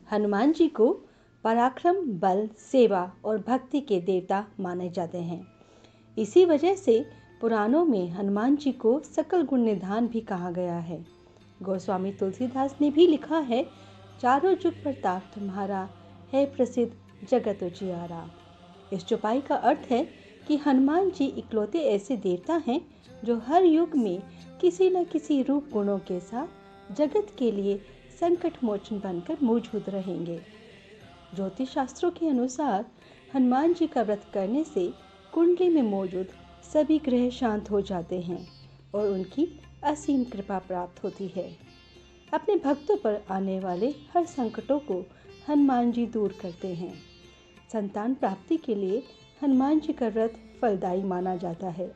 हनुमान जी को पराक्रम, बल, सेवा और भक्ति के देवता माने जाते हैं। इसी वजह से पुराणों में हनुमान जी को सकल गुण निधान भी कहा गया है। गोस्वामी तुलसीदास ने भी लिखा है, चारों जुग प्रताप तुम्हारा है प्रसिद्ध जगत उजियारा। इस चौपाई का अर्थ है कि हनुमान जी इकलौते ऐसे देवता हैं जो हर युग में किसी न किसी रूप गुणों के साथ जगत के लिए संकट मोचन बनकर मौजूद रहेंगे। ज्योतिष शास्त्रों के अनुसार हनुमान जी का व्रत करने से कुंडली में मौजूद सभी ग्रह शांत हो जाते हैं और उनकी असीम कृपा प्राप्त होती है। अपने भक्तों पर आने वाले हर संकटों को हनुमान जी दूर करते हैं। संतान प्राप्ति के लिए हनुमान जी का व्रत फलदायी माना जाता है।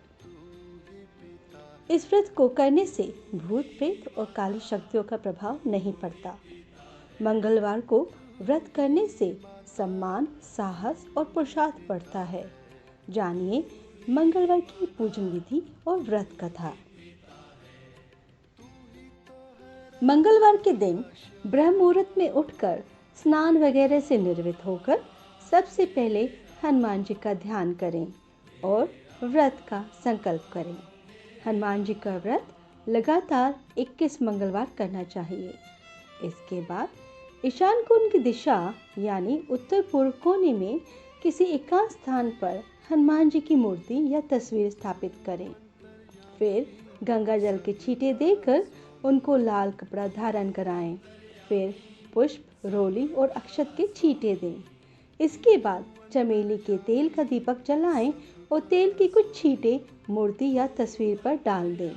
इस व्रत को करने से भूत प्रेत और काली शक्तियों का प्रभाव नहीं पड़ता। मंगलवार को व्रत करने से सम्मान, साहस और पुरुषार्थ बढ़ता है। जानिए मंगलवार की पूजन विधि और व्रत कथा। मंगलवार के दिन ब्रह्म मुहूर्त में उठकर स्नान वगैरह से निर्वृत्त होकर सबसे पहले हनुमान जी का ध्यान करें और व्रत का संकल्प करें। हनुमान जी का व्रत लगातार 21 मंगलवार करना चाहिए। इसके बाद ईशान कोण की दिशा यानी उत्तर पूर्व कोने में किसी एकांत स्थान पर हनुमान जी की मूर्ति या तस्वीर स्थापित करें। फिर गंगा जल के छींटे देकर उनको लाल कपड़ा धारण कराएं। फिर पुष्प, रोली और अक्षत के छींटे दें। इसके बाद चमेली के तेल का दीपक जलाएं और तेल की कुछ छींटे मूर्ति या तस्वीर पर डाल दें।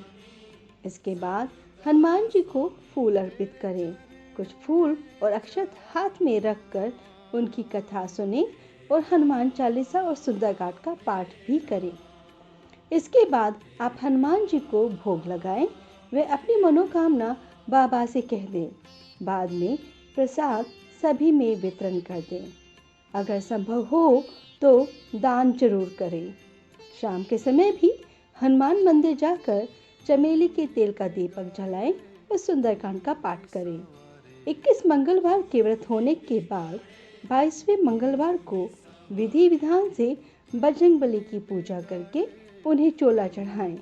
इसके बाद हनुमान जी को फूल अर्पित करें। कुछ फूल और अक्षत हाथ में रखकर उनकी कथा सुनें और हनुमान चालीसा और सुंदरकांड का पाठ भी करें। इसके बाद आप हनुमान जी को भोग लगाएं। वे अपनी मनोकामना बाबा से कह दें। बाद में प्रसाद सभी में वितरण कर दें। अगर संभव हो तो दान जरूर करें। शाम के समय भी हनुमान मंदिर जाकर चमेली के तेल का दीपक जलाएं और सुंदरकांड का पाठ करें। 21 मंगलवार के व्रत होने के बाद 22वें मंगलवार को विधि विधान से बजरंग बली की पूजा करके उन्हें चोला चढ़ाएं।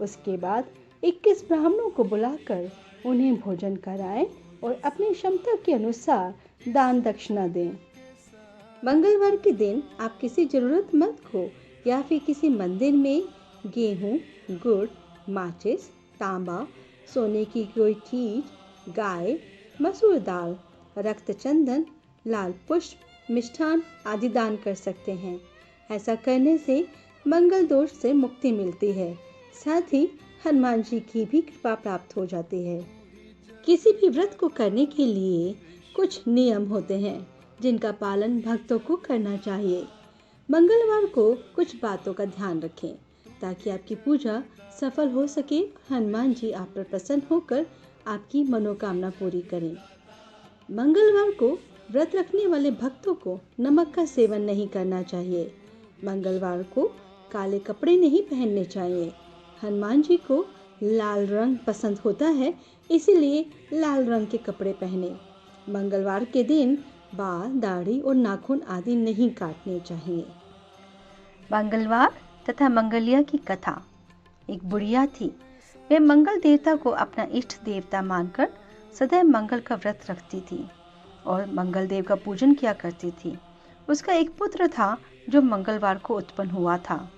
उसके बाद 21 ब्राह्मणों को बुलाकर उन्हें भोजन कराएं और अपनी क्षमता के अनुसार दान दक्षिणा दें। मंगलवार के दिन आप किसी जरूरतमंद को या फिर किसी मंदिर में गेहूं, गुड़, माचिस, तांबा, सोने की कोई चीज, गाय, मसूर दाल, रक्त चंदन, लाल पुष्प, मिष्ठान आदि दान कर सकते हैं। ऐसा करने से मंगल दोष से मुक्ति मिलती है। साथ ही हनुमान जी की भी कृपा प्राप्त हो जाती है। किसी भी व्रत को करने के लिए कुछ नियम होते हैं जिनका पालन भक्तों को करना चाहिए। मंगलवार को कुछ बातों का ध्यान रखें ताकि आपकी पूजा सफल हो सके। हनुमान जी आप पर प्रसन्न होकर आपकी मनोकामना पूरी करें। मंगलवार को व्रत रखने वाले भक्तों को नमक का सेवन नहीं करना चाहिए। मंगलवार को काले कपड़े नहीं पहनने चाहिए। हनुमान जी को लाल रंग पसंद होता है, इसीलिए लाल रंग के कपड़े पहने। मंगलवार के दिन बाल, दाढ़ी और नाखून आदि नहीं काटने चाहिए। मंगलवार तथा मंगलिया की कथा। एक बुढ़िया थी। वे मंगल देवता को अपना इष्ट देवता मानकर सदैव मंगल का व्रत रखती थी और मंगल देव का पूजन किया करती थी। उसका एक पुत्र था जो मंगलवार को उत्पन्न हुआ था।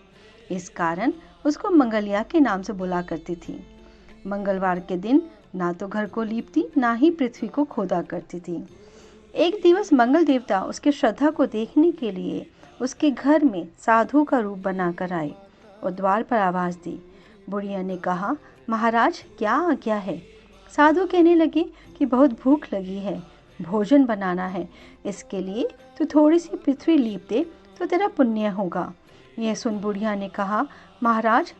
इस कारण उसको मंगलिया के नाम से बुला करती थी। मंगलवार के दिन ना तो घर को लीपती, ना ही पृथ्वी को खोदा करती थी। एक दिवस मंगल देवता उसके श्रद्धा को देखने के लिए उसके घर में साधु का रूप बनाकर आए और द्वार पर आवाज दी। बुढ़िया ने कहा, महाराज क्या आज्ञा है? साधु कहने लगे कि बहुत भूख लगी है, भोजन बनाना है, इसके लिए तू थोड़ी सी पृथ्वी लीप दे तो तेरा पुण्य होगा। यह सुन बुढ़िया ने कहा, महाराज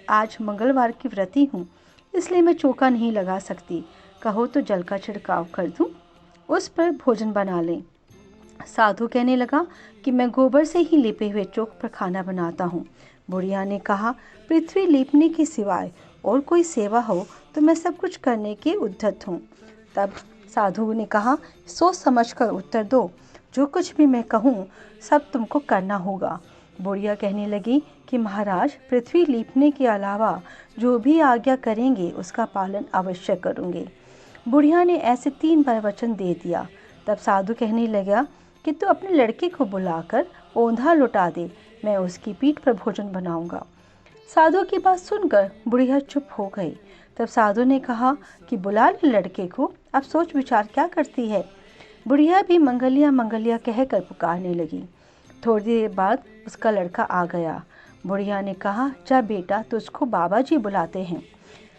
आज मंगलवार की व्रती हूँ, इसलिए मैं चौका नहीं लगा सकती। कहो तो जल का छिड़काव कर दूँ, उस पर भोजन बना लें। साधु कहने लगा कि मैं गोबर से ही लिपे हुए चौक पर खाना बनाता हूँ। बुढ़िया ने कहा, पृथ्वी लीपने के सिवाय और कोई सेवा हो तो मैं सब कुछ करने के उद्यत हूँ। तब साधु ने कहा, सोच समझ कर उत्तर दो, जो कुछ भी मैं कहूँ सब तुमको करना होगा। बुढ़िया कहने लगी कि महाराज, पृथ्वी लीपने के अलावा जो भी आज्ञा करेंगे उसका पालन अवश्य करूँगी। बुढ़िया ने ऐसे 3 बार वचन दे दिया। तब साधु कहने लगा कि तू अपने लड़के को बुलाकर औंधा लौटा दे, मैं उसकी पीठ पर भोजन बनाऊंगा। साधु की बात सुनकर बुढ़िया चुप हो गई। तब साधु ने कहा कि बुला ले लड़के को, अब सोच विचार क्या करती है। बुढ़िया भी मंगलिया मंगलिया कहकर पुकारने लगी। थोड़ी देर बाद उसका लड़का आ गया। बुढ़िया ने कहा, जा बेटा, तुझको बाबा जी बुलाते हैं।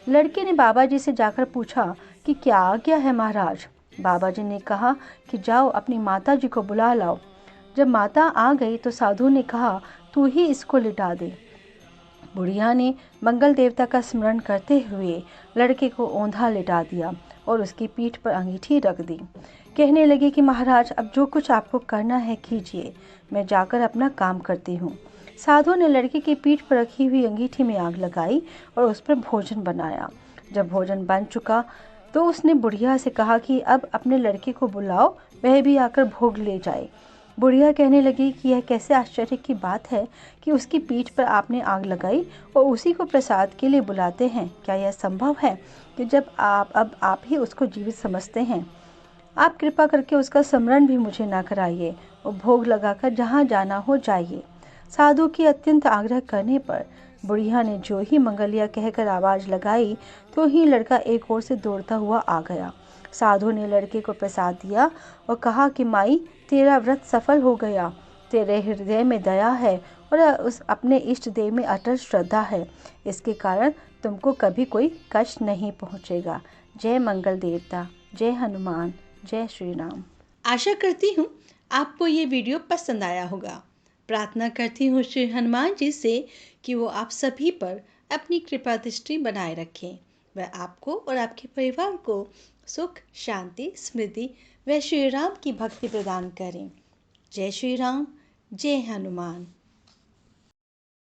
लड़के ने बाबा जी से जाकर पूछा कि क्या आज्ञा है महाराज। बाबा जी ने कहा कि जाओ अपनी माता जी को बुला लाओ। जब माता आ गई तो साधु ने कहा, तू ही इसको लिटा दे। बुढ़िया ने मंगल देवता का स्मरण करते हुए लड़के को औंधा लिटा दिया और उसकी पीठ पर अंगीठी रख दी। कहने लगी कि महाराज, अब जो कुछ आपको करना है कीजिए, मैं जाकर अपना काम करती हूँ। साधु ने लड़के की पीठ पर रखी हुई अंगीठी में आग लगाई और उस पर भोजन बनाया। जब भोजन बन चुका तो उसने बुढ़िया से कहा कि अब अपने लड़के को बुलाओ, वह भी आकर भोग ले जाए। बुढ़िया कहने लगी कि यह कैसे आश्चर्य की बात है कि उसकी पीठ पर आपने आग लगाई और उसी को प्रसाद के लिए बुलाते हैं। क्या यह संभव है कि जब आप ही उसको जीवित समझते हैं? आप कृपा करके उसका स्मरण भी मुझे ना कराइए और भोग लगाकर जहाँ जाना हो जाइए। साधु की अत्यंत आग्रह करने पर बुढ़िया ने जो ही मंगलिया कहकर आवाज़ लगाई तो ही लड़का एक ओर से दौड़ता हुआ आ गया। साधु ने लड़के को प्रसाद दिया और कहा कि माई, तेरा व्रत सफल हो गया। तेरे हृदय में दया है और उस अपने इष्ट देव में अटल श्रद्धा है। इसके कारण तुमको कभी कोई कष्ट नहीं पहुँचेगा। जय मंगल देवता, जय हनुमान, जय श्री राम। आशा करती हूँ आपको ये वीडियो पसंद आया होगा। प्रार्थना करती हूँ श्री हनुमान जी से कि वो आप सभी पर अपनी कृपा दृष्टि बनाए रखें। वह आपको और आपके परिवार को सुख, शांति, समृद्धि व श्री राम की भक्ति प्रदान करें। जय श्री राम, जय हनुमान।